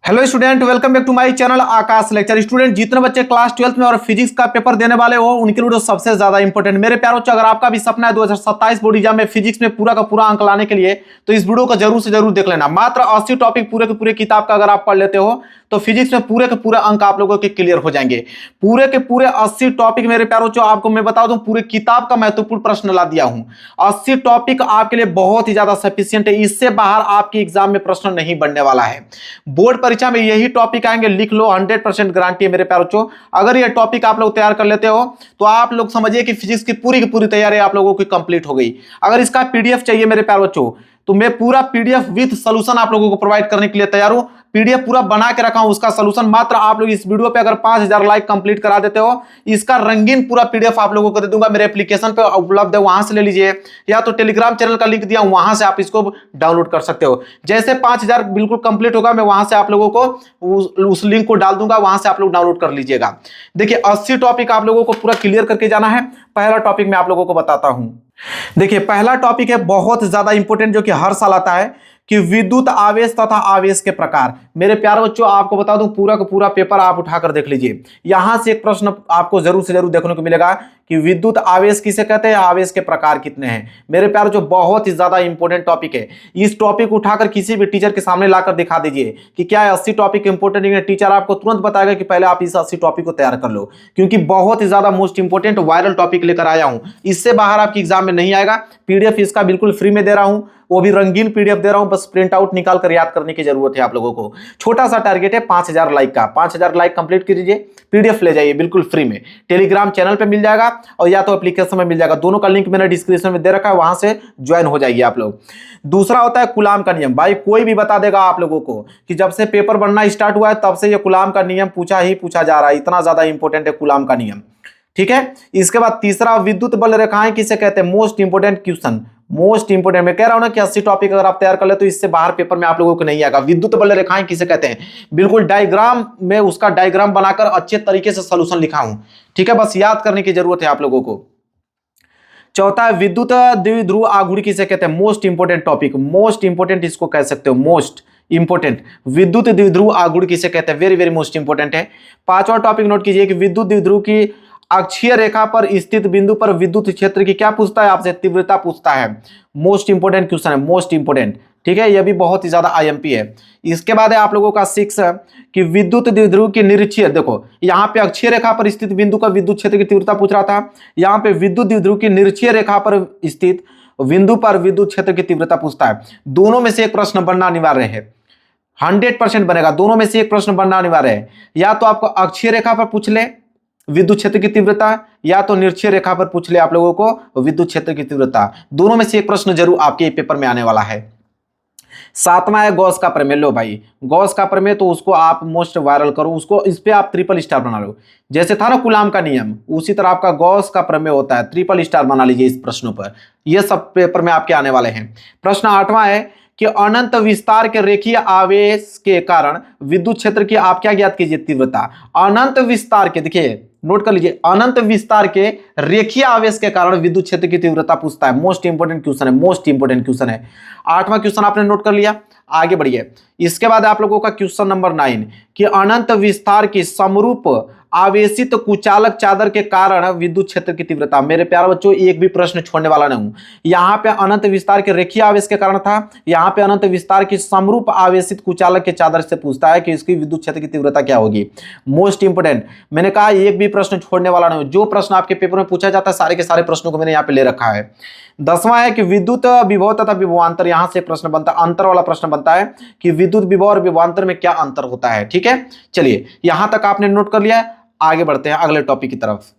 Hello student, welcome back to my channel Aakash lecture. Student, जितने बच्चे class 12th में और फिजिक्स का पेपर देने वाले हो उनके लिए सबसे ज्यादा इंपॉर्टेंट मेरे प्यारों बच्चों, अगर आपका भी सपना है 2027 बोर्ड एग्जाम में फिजिक्स में पूरा का पूरा अंक लाने के लिए, तो इस वीडियो को जरूर से जरूर देख लेना। मात्र 80 टॉपिक पूरे के पूरे किताब का अगर आप पढ़ लेते हो तो फिजिक्स में पूरे के पूरे अंक आप लोगों के क्लियर हो जाएंगे। पूरे के पूरे 80 टॉपिक मेरे प्यारों बच्चों, आपको मैं बता दूं पूरे किताब का महत्वपूर्ण प्रश्न ला दिया हूं। 80 टॉपिक आपके लिए बहुत ही ज्यादा सफिशियंट है, इससे बाहर आपके एग्जाम में प्रश्न नहीं बनने वाला है। बोर्ड परीक्षा में यही टॉपिक आएंगे, लिख लो, 100% गारंटी है मेरे प्यारों बच्चों। अगर ये टॉपिक आप लोग तैयार कर लेते हो तो आप लोग समझिए कि फिजिक्स की पूरी तैयारी आप लोगों की कंप्लीट हो गई। अगर इसका पीडीएफ चाहिए मेरे प्यारे बच्चों तो मैं पूरा पीडीएफ विद सॉल्यूशन आप लोगों को प्रोवाइड करने के लिए तैयार हूं। पीडीएफ पूरा बना के रखा हूं, उसका सॉल्यूशन मात्र आप लोग इस वीडियो पे अगर 5000 लाइक कंप्लीट करा देते हो, इसका रंगीन पूरा पीडीएफ आप लोगों को दे दूंगा। मेरे एप्लीकेशन पे उपलब्ध है, वहां से ले लीजिए, या तो टेलीग्राम चैनल का लिंक दिया हूं, वहां से आप इसको डाउनलोड कर सकते हो। जैसे 5000 बिल्कुल कंप्लीट होगा, मैं वहां से आप लोगों को उस लिंक को डाल दूंगा, वहां से आप लोग डाउनलोड कर लीजिएगा। देखिए 80 टॉपिक आप लोगों को पूरा क्लियर करके जाना है। पहला टॉपिक मैं आप लोगों को बताता हूं। देखिए पहला टॉपिक है बहुत ज्यादा इंपॉर्टेंट, जो कि हर साल आता है, कि विद्युत आवेश तथा आवेश के प्रकार। मेरे प्यारे बच्चों, आपको बता दूं पूरा का पूरा पेपर आप उठाकर देख लीजिए। यहां से एक प्रश्न आपको जरूर से जरूर देखने को मिलेगा कि विद्युत आवेश किसे कहते हैं, आवेश के प्रकार कितने हैं। मेरे प्यारे जो बहुत ही ज्यादा इंपॉर्टेंट टॉपिक है, इस टॉपिक उठाकर किसी भी टीचर के सामने लाकर दिखा दीजिए कि क्या है 80 टॉपिक इंपॉर्टेंट है। टीचर आपको तुरंत बताएगा कि पहले आप इस 80 टॉपिक को तैयार कर लो, क्योंकि बहुत ही ज्यादा मोस्ट इंपॉर्टेंट वायरल टॉपिक लेकर आया हूं। इससे बाहर आपके एग्जाम में नहीं आएगा। पीडीएफ इसका बिल्कुल फ्री में दे रहा हूं, वो भी रंगीन पीडीएफ दे रहा हूं, बस प्रिंट आउट निकाल कर याद करने की जरूरत है आप लोगों को। छोटा सा टारगेट है 5000 लाइक का, 5000 लाइक कंप्लीट कीजिए, पीडीएफ ले जाइए बिल्कुल फ्री में। टेलीग्राम चैनल पे मिल जाएगा और या तो एप्लीकेशन में मिल जाएगा, दोनों का लिंक मैंने डिस्क्रिप्शन में दे रखा है, वहां से ज्वाइन हो जाइए आप लोग। दूसरा होता है कूलाम का नियम। भाई कोई भी बता देगा आप लोगों को कि जब से पेपर बनना स्टार्ट हुआ है तब से ये कूलाम का नियम पूछा ही पूछा जा रहा है, इतना ज्यादा इंपॉर्टेंट है कूलाम का नियम। ठीक है, इसके बाद तीसरा, विद्युत बल रेखाएं किसे कहते हैं, most important question. Most important, मैं कह रहा हूं ना कि 80 टॉपिक अगर आप तैयार कर ले तो इससे बाहर पेपर में आप लोगों को नहीं आएगा। विद्युत बल रेखाएं किसे कहते हैं, बिल्कुल डायग्राम में उसका डायग्राम बनाकर अच्छे तरीके से सोल्यूशन लिखा हूं। ठीक है, बस याद करने की जरूरत है आप लोगों को। चौथा है विद्युत द्विध्रुव आघूर्ण किसे कहते हैं, most important topic, most important इसको कह सकते हो, मोस्ट इंपोर्टेंट। विद्युत द्विध्रुव आघूर्ण किसे कहते हैं, वेरी वेरी मोस्ट इंपोर्टेंट है। पांचवा टॉपिक नोट कीजिए कि विद्युत द्विध्रुव की अक्षीय रेखा पर स्थित बिंदु पर विद्युत क्षेत्र की क्या पूछता है आपसे, तीव्रता पूछता है। मोस्ट इंपोर्टेंट क्वेश्चन है, मोस्ट इंपोर्टेंट। ठीक है, यह भी बहुत ही ज्यादा आईएमपी है। इसके बाद है आप लोगों का 6 कि विद्युत द्विध्रुव की निरक्षीय, देखो यहाँ पे अक्षीय रेखा पर स्थित बिंदु का विद्युत क्षेत्र की तीव्रता पूछ रहा था, यहाँ पे विद्युत द्विध्रुव की निरक्षीय रेखा पर स्थित बिंदु पर विद्युत क्षेत्र की तीव्रता पूछता है। दोनों में से एक प्रश्न बनना अनिवार्य है, 100% बनेगा। दोनों में से एक प्रश्न बनना अनिवार्य है, या तो आपको अक्षीय रेखा पर पूछ ले विद्युत क्षेत्र की तीव्रता, या तो निरक्षीय रेखा पर पूछ ले आप लोगों को विद्युत क्षेत्र की तीव्रता। दोनों में से एक प्रश्न जरूर आपके पेपर में आने वाला है। 7वां है गॉस का प्रमेय। लो भाई, गॉस का प्रमेय तो उसको आप मोस्ट वायरल करो, उसको इस पे आप ट्रिपल स्टार बना लो। जैसे था ना कूलाम का नियम, उसी तरह आपका गॉस का प्रमेय होता है, ट्रिपल स्टार बना लीजिए इस प्रश्नों पर। यह सब पेपर में आपके आने वाले हैं। प्रश्न 8वां है कि अनंत विस्तार के रेखीय आवेश के कारण विद्युत क्षेत्र की आप क्या ज्ञात कीजिए, तीव्रता। अनंत विस्तार के, देखिए नोट कर लीजिए, अनंत विस्तार के रेखीय आवेश के कारण विद्युत क्षेत्र की तीव्रता पूछता है। मोस्ट इंपोर्टेंट क्वेश्चन है, मोस्ट इंपोर्टेंट क्वेश्चन है। 8वां क्वेश्चन आपने नोट कर लिया, आगे बढ़िए। इसके बाद आप लोगों का क्वेश्चन नंबर 9 कि अनंत विस्तार की समरूप आवेशित कुचालक चादर के कारण विद्युत क्षेत्र की तीव्रता। मेरे प्यारे बच्चों, एक भी प्रश्न छोड़ने वाला नहीं हूं। यहां पे अनंत विस्तार के रेखीय आवेश के कारण था, यहां पे अनंत विस्तार की समरूप आवेशित कुचालक के चादर से पूछता है कि इसकी विद्युत क्षेत्र की तीव्रता क्या होगी। मोस्ट इंपोर्टेंट, मैंने कहा एक भी प्रश्न छोड़ने वाला नहीं हूं। जो प्रश्न आपके पेपर में पूछा जाता है सारे के सारे प्रश्नों को मैंने यहाँ पे ले रखा है। 10वां है कि विद्युत विभव तथा विभवांतर, यहां से प्रश्न बनता है, अंतर वाला प्रश्न बनता है कि विद्युत विभव और विभवांतर में क्या अंतर होता है। ठीक है, चलिए यहां तक आपने नोट कर लिया है, आगे बढ़ते हैं अगले टॉपिक की तरफ।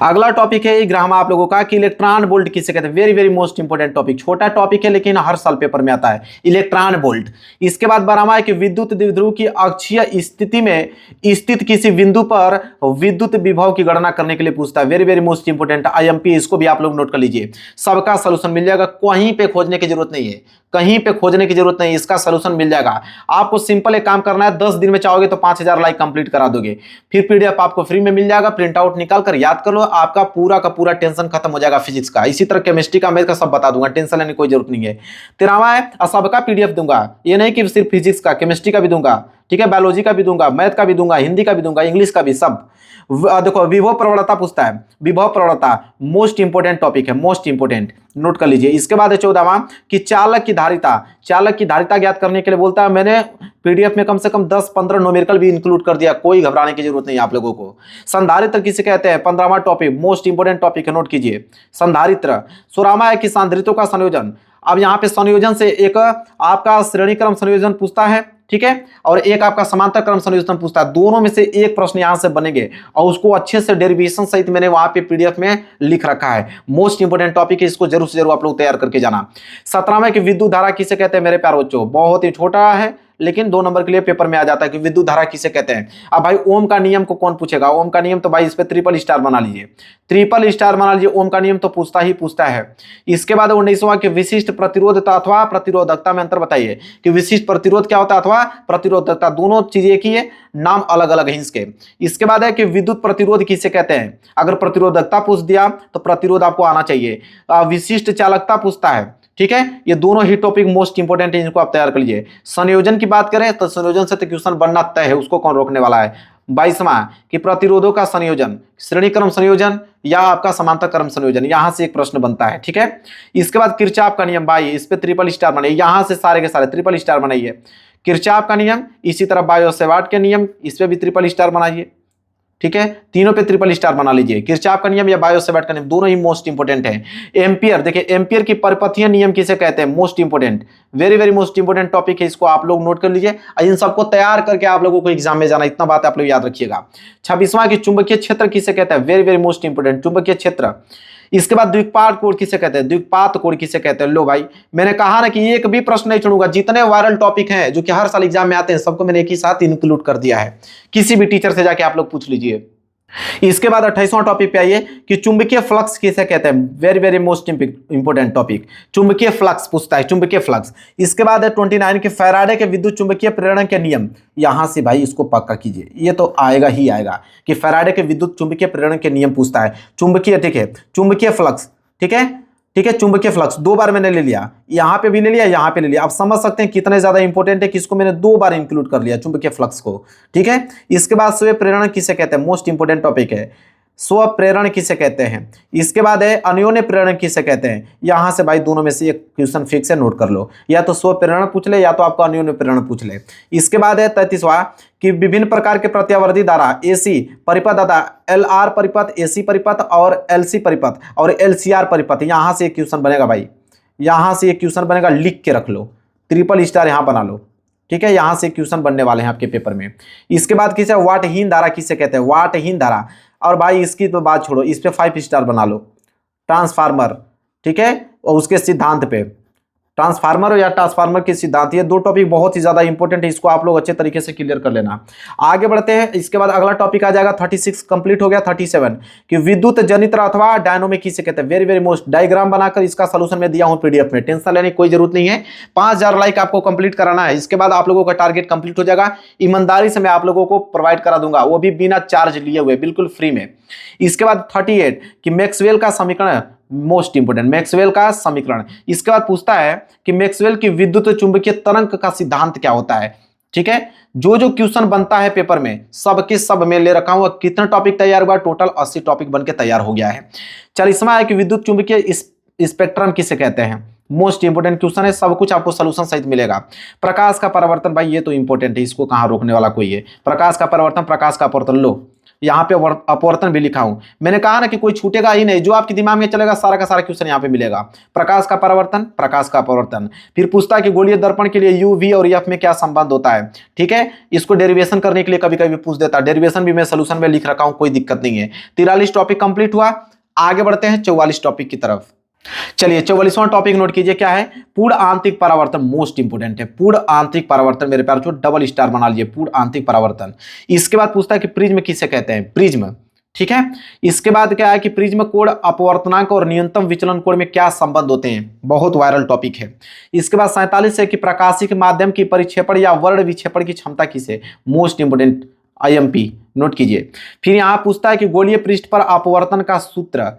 अगला टॉपिक है ग्राम आप लोगों का कि इलेक्ट्रॉन वोल्ट किसे कहते हैं। Very very most important topic, छोटा टॉपिक है लेकिन हर साल पेपर में आता है, इलेक्ट्रॉन वोल्ट। इसके बाद 12वां है कि विद्युत द्विध्रुव की अक्षीय स्थिति में स्थित किसी बिंदु पर विद्युत विभव की गणना करने के लिए पूछता है। Very very most important IMP, इसको भी आप लोग नोट कर लीजिए। सबका सोल्यूशन मिल जाएगा, कहीं पे खोजने की जरूरत नहीं है, कहीं पे खोजने की जरूरत नहीं, इसका सोल्यूशन मिल जाएगा। आपको सिंपल एक काम करना है, 10 दिन में चाहोगे तो 5000 लाइक कंप्लीट करा दोगे, फिर पीडीएफ आपको फ्री में मिल जाएगा। प्रिंट आउट निकाल कर याद कर लो, आपका पूरा का पूरा टेंशन खत्म हो जाएगा फिजिक्स का। इसी तरह केमिस्ट्री का, मैथ का सब बता दूंगा, टेंशन लेने की कोई जरूरत नहीं है। 13वां है सबका पीडीएफ दूंगा, ये नहीं कि सिर्फ फिजिक्स का, केमिस्ट्री का भी दूंगा। ठीक है, बायोलॉजी का भी दूंगा, मैथ का भी दूंगा, हिंदी का भी दूंगा, इंग्लिश का भी, सब। देखो विभव प्रवणता पूछता है, विभव प्रवणता मोस्ट इंपोर्टेंट टॉपिक है, मोस्ट इंपोर्टेंट, नोट कर लीजिए। इसके बाद है 14वां कि चालक की धारिता, चालक की धारिता ज्ञात करने के लिए बोलता है। मैंने पीडीएफ में कम से कम 10-15 न्यूमेरिकल भी इंक्लूड कर दिया, कोई घबराने की जरूरत नहीं आप लोगों को। संधारित्र किसे कहते हैं, 15वां टॉपिक, मोस्ट इंपोर्टेंट टॉपिक है, नोट कीजिए। संधारित्र, सुरामा है कि सांद्रितों का संयोजन। अब यहाँ पे संयोजन से एक आपका श्रेणी क्रम संयोजन पूछता है, ठीक है, और एक आपका समांतर क्रम संयोजन पूछता है। दोनों में से एक प्रश्न यहां से बनेंगे और उसको अच्छे से डेरिवेशन सहित मैंने वहां पे पीडीएफ में लिख रखा है। मोस्ट इंपोर्टेंट टॉपिक है, इसको जरूर से जरूर आप लोग तैयार करके जाना। 17वां कि विद्युत धारा किसे कहते हैं मेरे प्यारे बच्चों, बहुत ही छोटा है लेकिन 2 नंबर के लिए पेपर में आ जाता है कि विद्युत धारा किसे कहते हैं। अब भाई ओम का नियम को कौन पूछेगा, ओम का नियम तो भाई इस पे ट्रिपल स्टार बना लीजिए, ट्रिपल स्टार बना लीजिए, ओम का नियम तो पूछता ही पूछता है। इसके बाद 19वां कि विशिष्ट प्रतिरोधता अथवा प्रतिरोधकता में अंतर बताइए कि विशिष्ट प्रतिरोध क्या होता है अथवा प्रतिरोधकता, दोनों चीजें एक ही है, नाम अलग अलग है इसके। इसके बाद है कि विद्युत प्रतिरोध किसे कहते हैं, अगर प्रतिरोधकता पूछ दिया तो प्रतिरोध आपको आना चाहिए। विशिष्ट चालकता पूछता है, ठीक है, ये दोनों ही टॉपिक मोस्ट इंपोर्टेंट है, इनको आप तैयार कर लीजिए। संयोजन की बात करें तो संयोजन से तो क्वेश्चन बनना तय है, उसको कौन रोकने वाला है। 22वां कि प्रतिरोधों का संयोजन, श्रेणी क्रम संयोजन या आपका समांतर क्रम संयोजन, यहां से एक प्रश्न बनता है, ठीक है। इसके बाद किरचॉफ का नियम, भाई इस पे ट्रिपल स्टार बनाइए, यहां से सारे के सारे ट्रिपल स्टार बनाइए। किरचॉफ का नियम, इसी तरह बायो-सेवार्ट के नियम, इस पे भी ट्रिपल स्टार बनाइए, ठीक है, तीनों पे ट्रिपल स्टार बना लीजिए। किरचॉफ का नियम या बायो-सेवार्ट का नियम, दोनों ही मोस्ट इंपोर्टेंट है। एम्पियर, देखिए एम्पियर की परिपथीय नियम किसे कहते हैं, most important, very very most important topic है, इसको आप लोग नोट कर लीजिए। इन सबको तैयार करके आप लोगों को एग्जाम में जाना, इतना बात आप लोग याद रखिएगा। 26वां की चुंबकीय क्षेत्र किसे कहते हैं, वेरी वेरी मोस्ट इंपोर्टेंट, चुंबकीय क्षेत्र। इसके बाद द्विपात कोण किसे कहते हैं, द्विपात कोण किसे कहते हैं। लो भाई मैंने कहा ना कि एक भी प्रश्न नहीं छोड़ूंगा, जितने वायरल टॉपिक हैं जो कि हर साल एग्जाम में आते हैं सबको मैंने एक ही साथ इंक्लूड कर दिया है, किसी भी टीचर से जाके आप लोग पूछ लीजिए। इसके बाद 28वां टॉपिक पे आइए कि चुंबकीय फ्लक्स किसे कहते हैं, very very most important topic, चुंबकीय फ्लक्स पूछता है, चुंबकीय फ्लक्स। इसके बाद है 29 के फैराडे के विद्युत चुंबकीय प्रेरण के नियम, यहां से भाई इसको पक्का कीजिए, ये तो आएगा ही आएगा कि फैराडे के विद्युत चुंबकीय प्रेरण के नियम पूछता है। चुंबकीय, ठीक है, चुंबकीय फ्लक्स, ठीक है, ठीक है, चुंबकीय फ्लक्स 2 बार मैंने ले लिया, यहां पे भी ले लिया, यहां पे ले लिया। आप समझ सकते हैं कितने ज्यादा इंपॉर्टेंट है कि इसको मैंने 2 बार इंक्लूड कर लिया, चुंबकीय फ्लक्स को, ठीक है। इसके बाद स्व प्रेरण किसे कहते हैं, मोस्ट इंपोर्टेंट टॉपिक है, स्व प्रेरण किसे कहते हैं। इसके बाद है अन्योन्य प्रेरण किसे कहते हैं, यहां से भाई दोनों में से एक क्वेश्चन फिक्स है, नोट कर लो, या तो स्व प्रेरण पूछ ले या तो आपको अन्योन्य प्रेरण पूछ ले। इसके बाद है 33वां कि विभिन्न प्रकार के प्रत्यावर्ती धारा, एसी परिपथ तथा एलआर परिपथ, एसी परिपथ और एलसी परिपथ और एलसीआर परिपथ, यहां से एक क्वेश्चन बनेगा भाई, यहां से एक क्वेश्चन बनेगा, लिख के रख लो, ट्रिपल स्टार यहां बना लो, ठीक है, यहां से क्वेश्चन बनने वाले हैं आपके पेपर में। इसके बाद किसे वाटहीन धारा किसे कहते हैं, वाटहीन धारा, और भाई इसकी तो बात छोड़ो, इस पे 5 स्टार बना लो, ट्रांसफार्मर, ठीक है, और उसके सिद्धांत पे, ट्रांसफार्मर या ट्रांसफार्मर के सिद्धांत, ये 2 टॉपिक बहुत ही ज्यादा इंपॉर्टेंट है, इसको आप लोग अच्छे तरीके से क्लियर कर लेना। आगे बढ़ते हैं, इसके बाद अगला टॉपिक आ जाएगा 36 कंप्लीट हो गया। 37 कि विद्युत जनित्र अथवा डायनोमिक किसे कहते हैं, वेरी वेरी मोस्ट, डायग्राम बनाकर इसका सोल्यूशन मैं दिया हूं पीडीएफ में, टेंशन लेने की कोई जरूरत नहीं है। 5000 लाइक आपको कंप्लीट कराना है, इसके बाद आप लोगों का टारगेट कंप्लीट हो जाएगा। ईमानदारी से मैं आप लोगों को प्रोवाइड करा दूंगा, वो भी बिना चार्ज लिए हुए, बिल्कुल फ्री में। इसके बाद 38 कि मैक्सवेल का समीकरण, मोस्ट इंपोर्टेंट, मैक्सवेल का समीकरण। इसके बाद पूछता है कि मैक्सवेल की विद्युत चुंबकीय तरंग का सिद्धांत क्या होता है, ठीक है। जो जो क्वेश्चन बनता है पेपर में सब के सब मैं ले रखा हूं। कितना टॉपिक तैयार हुआ, टोटल 80 टॉपिक बनके तैयार हो गया है। 40वां है कि विद्युत चुंबकीय स्पेक्ट्रम किसे कहते हैं, मोस्ट इंपोर्टेंट क्वेश्चन है, सब कुछ आपको सॉल्यूशन सहित मिलेगा। प्रकाश का परिवर्तन, भाई ये तो इंपॉर्टेंट है, इसको कहां रोकने वाला कोई है। प्रकाश का परिवर्तन, प्रकाश का अपवर्तन, लो यहाँ पे अपवर्तन भी लिखा हूं, मैंने कहा ना कि कोई छूटेगा ही नहीं, जो आपके दिमाग में चलेगा सारा का सारा क्वेश्चन यहाँ पे मिलेगा। प्रकाश का परिवर्तन, प्रकाश का अपवर्तन। फिर पूछता है कि गोलीय दर्पण के लिए यू, वी और एफ में क्या संबंध होता है, ठीक है, इसको डेरिवेशन करने के लिए कभी कभी पूछ देता है, डेरिवेशन भी मैं सोल्यूशन में लिख रखा हूं, कोई दिक्कत नहीं है। 43 टॉपिक कंप्लीट हुआ। आगे बढ़ते हैं 44 टॉपिक की तरफ। चलिए 44वां टॉपिक नोट कीजिए, क्या है, पूर्ण आंतरिक परावर्तन, मोस्ट इंपोर्टेंट है, पूर्ण आंतरिक परावर्तन, मेरे प्यारे बच्चों डबल स्टार बना लीजिए, पूर्ण आंतरिक परावर्तन। इसके बाद पूछता है कि प्रिज्म किसे कहते हैं, प्रिज्म, ठीक है। इसके बाद क्या है कि प्रिज्म कोण, अपवर्तनांक और न्यूनतम विचलन कोण में क्या संबंध होते हैं, बहुत वायरल टॉपिक है। इसके बाद 47 है कि प्रकाशिक माध्यम की परिक्षेपण या वर्ण विक्षेपण की क्षमता किसे, मोस्ट इंपोर्टेंट, आईएमपी, नोट कीजिए। फिर यहां पूछता है कि गोलीय पृष्ठ पर अपवर्तन का सूत्र,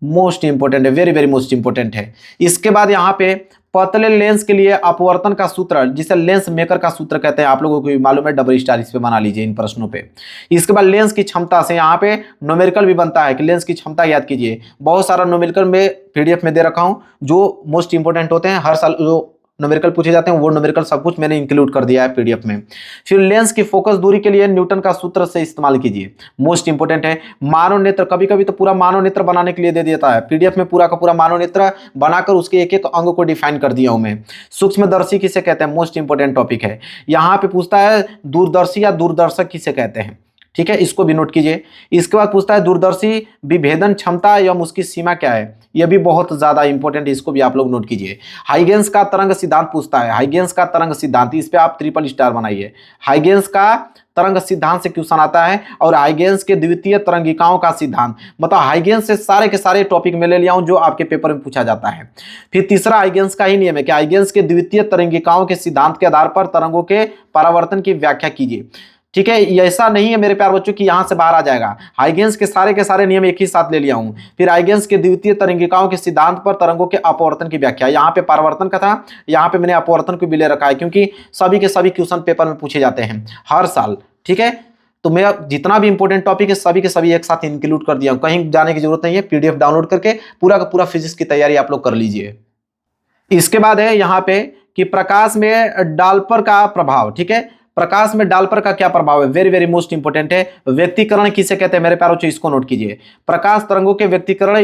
मोस्ट इंपोर्टेंट है, वेरी वेरी मोस्ट इंपोर्टेंट है। इसके बाद यहाँ पे पतले लेंस के लिए अपवर्तन का सूत्र, जिसे लेंस मेकर का सूत्र कहते हैं, आप लोगों को भी मालूम है, डबल स्टार इस पे बना लीजिए इन प्रश्नों पे। इसके बाद लेंस की क्षमता से यहाँ पे न्यूमेरिकल भी बनता है कि लेंस की क्षमता याद कीजिए। बहुत सारा न्यूमेरिकल में पीडीएफ में दे रखा हूं जो मोस्ट इंपोर्टेंट होते हैं, हर साल जो न्यूमेरिकल पूछे जाते हैं वो न्यूमेरिकल सब कुछ मैंने इंक्लूड कर दिया है पीडीएफ में। फिर लेंस की फोकस दूरी के लिए न्यूटन का सूत्र से इस्तेमाल कीजिए, मोस्ट इंपोर्टेंट है। मानव नेत्र, कभी कभी तो पूरा मानव नेत्र बनाने के लिए दे देता है पीडीएफ में, पूरा का पूरा मानव नेत्र बनाकर उसके एक एक अंग को डिफाइन कर दिया हूं मैं। सूक्ष्मदर्शी किसे कहते हैं, मोस्ट इंपोर्टेंट टॉपिक है। यहां पे पूछता है दूरदर्शी या दूरदर्शक किसे कहते हैं, ठीक है, इसको भी नोट कीजिए। इसके बाद पूछता है दूरदर्शी विभेदन क्षमता एवं उसकी सीमा क्या है, यह भी बहुत ज्यादा इंपॉर्टेंट है, इसको भी आप लोग नोट कीजिए। हाइगेंस का तरंग सिद्धांत पूछता है, हाइगेंस का तरंग सिद्धांत, इस पे आप ट्रिपल स्टार बनाइए। हाइगेंस का तरंग सिद्धांत से क्वेश्चन आता है, और हाइगेंस के द्वितीय तरंगिकाओं का सिद्धांत, मतलब हाइगेंस से सारे के सारे टॉपिक में ले लिया हूं जो आपके पेपर में पूछा जाता है। फिर तीसरा हाइगेंस का ही नियम है कि हाइगेंस के द्वितीय तरंगिकाओं के सिद्धांत के आधार पर तरंगों के परावर्तन की व्याख्या कीजिए, ठीक है। ये ऐसा नहीं है मेरे प्यार बच्चों कि यहां से बाहर आ जाएगा, हाइगेंस के सारे नियम एक ही साथ ले लिया हूं। फिर हाइगेंस के द्वितीय तरंगिकाओं के सिद्धांत पर तरंगों के अपवर्तन की व्याख्या, यहां पे परावर्तन का था, यहां पे मैंने अपवर्तन को भी ले रखा है क्योंकि सभी के सभी क्वेश्चन पेपर में पूछे जाते हैं हर साल, ठीक है। तो मैं जितना भी इंपॉर्टेंट टॉपिक है सभी के सभी एक साथ इंक्लूड कर दिया हूं, कहीं जाने की जरूरत नहीं है, पीडीएफ डाउनलोड करके पूरा का पूरा फिजिक्स की तैयारी आप लोग कर लीजिए। इसके बाद है यहाँ पे कि प्रकाश में डाल्पर का प्रभाव, ठीक है, प्रकाश में डाल्पर का क्या प्रभाव है, वेरी वेरी मोस्ट इंपोर्टेंट है। व्यक्तिकरण किसे कहते हैं मेरे प्यारों, इसको नोट कीजिए। प्रकाश तरंगों के व्यक्तिकरण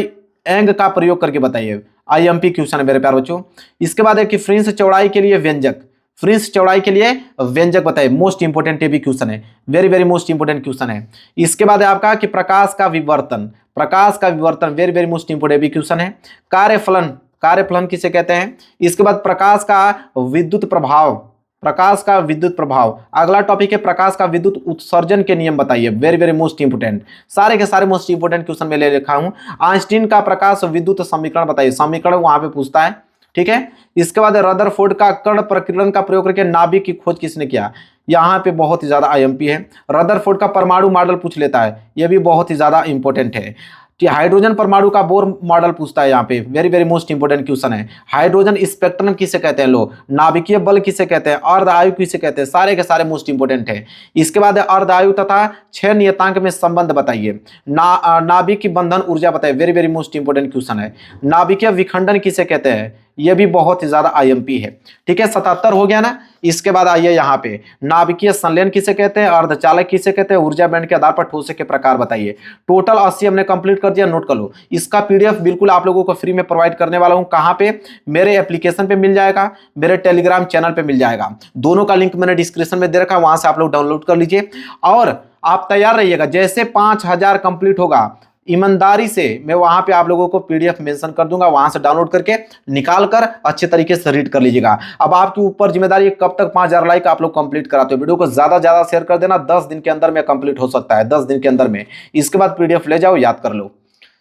एंग का प्रयोग करके बताइए, आईएमपी क्वेश्चन है मेरे प्यारे बच्चों। इसके बाद है कि फ्रिंज चौड़ाई के लिए व्यंजक, फ्रिंज चौड़ाई के लिए व्यंजक बताइए, मोस्ट इंपोर्टेंट ये भी क्वेश्चन है, very very most important question है। इसके बाद है आपका कि प्रकाश का विवर्तन, प्रकाश का विवर्तन वेरी वेरी मोस्ट इंपोर्टेंट भी क्वेश्चन है। कार्यफलन, कार्यफलन किसे कहते हैं। इसके बाद प्रकाश का विद्युत प्रभाव, प्रकाश का विद्युत प्रभाव। अगला टॉपिक है प्रकाश का विद्युत उत्सर्जन के नियम बताइए, वेरी वेरी मोस्ट इंपोर्टेंट, सारे के सारे मोस्ट इंपोर्टेंट क्वेश्चन में ले रखा हूं। आइंस्टीन का प्रकाश विद्युत समीकरण बताइए, समीकरण वहां पे पूछता है, ठीक है। इसके बाद रदरफोर्ड का कर्ण प्रकीर्णन का प्रयोग करके नाभिक की खोज किसने किया, यहाँ पे बहुत ही ज्यादा आईएमपी है। रदरफोर्ड का परमाणु मॉडल पूछ लेता है, यह भी बहुत ही ज्यादा इंपॉर्टेंट है। कि हाइड्रोजन परमाणु का बोर मॉडल पूछता है, यहाँ पे very very most important question है। हाइड्रोजन स्पेक्ट्रम किसे कहते हैं लोग, नाभिकीय बल किसे कहते हैं, अर्धआयु किसे कहते हैं, सारे के सारे मोस्ट इंपोर्टेंट है। इसके बाद अर्धआयु तथा 6 नियतांक में संबंध बताइए। नाभिक बंधन ऊर्जा बताइए, very very most important question है। नाभिकीय विखंडन किसे कहते हैं, यह भी बहुत ही ज्यादा आईएमपी है, ठीक है। 77 हो गया ना। इसके बाद आइए यहाँ पे नाभिकीय संलयन किसे कहते हैं, अर्धचालक किसे कहते हैं, ऊर्जा बैंड के आधार पर ठोस के प्रकार बताइए। टोटल 80 हमने कंप्लीट कर दिया, नोट कर लो। इसका पीडीएफ बिल्कुल आप लोगों को फ्री में प्रोवाइड करने वाला हूं, कहां पे, मेरे एप्लीकेशन पे मिल जाएगा, मेरे टेलीग्राम चैनल पे मिल जाएगा, दोनों का लिंक मैंने डिस्क्रिप्शन में दे रखा है, वहां से आप लोग डाउनलोड कर लीजिए। और आप तैयार रहिएगा, जैसे 5000 कंप्लीट होगा ईमानदारी से मैं वहां पे आप लोगों को पीडीएफ मेंशन कर दूंगा, वहां से डाउनलोड करके निकाल कर अच्छे तरीके से रीड कर लीजिएगा। अब आपके ऊपर जिम्मेदारी है कब तक 5000 लाइक आप लोग कंप्लीट कराते हो। वीडियो को ज्यादा ज्यादा शेयर कर देना, 10 दिन के अंदर में कंप्लीट हो सकता है, 10 दिन के अंदर में। इसके बाद पीडीएफ ले जाओ, याद कर लो।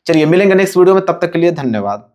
चलिए मिलेंगे नेक्स्ट वीडियो में, तब तक के लिए धन्यवाद।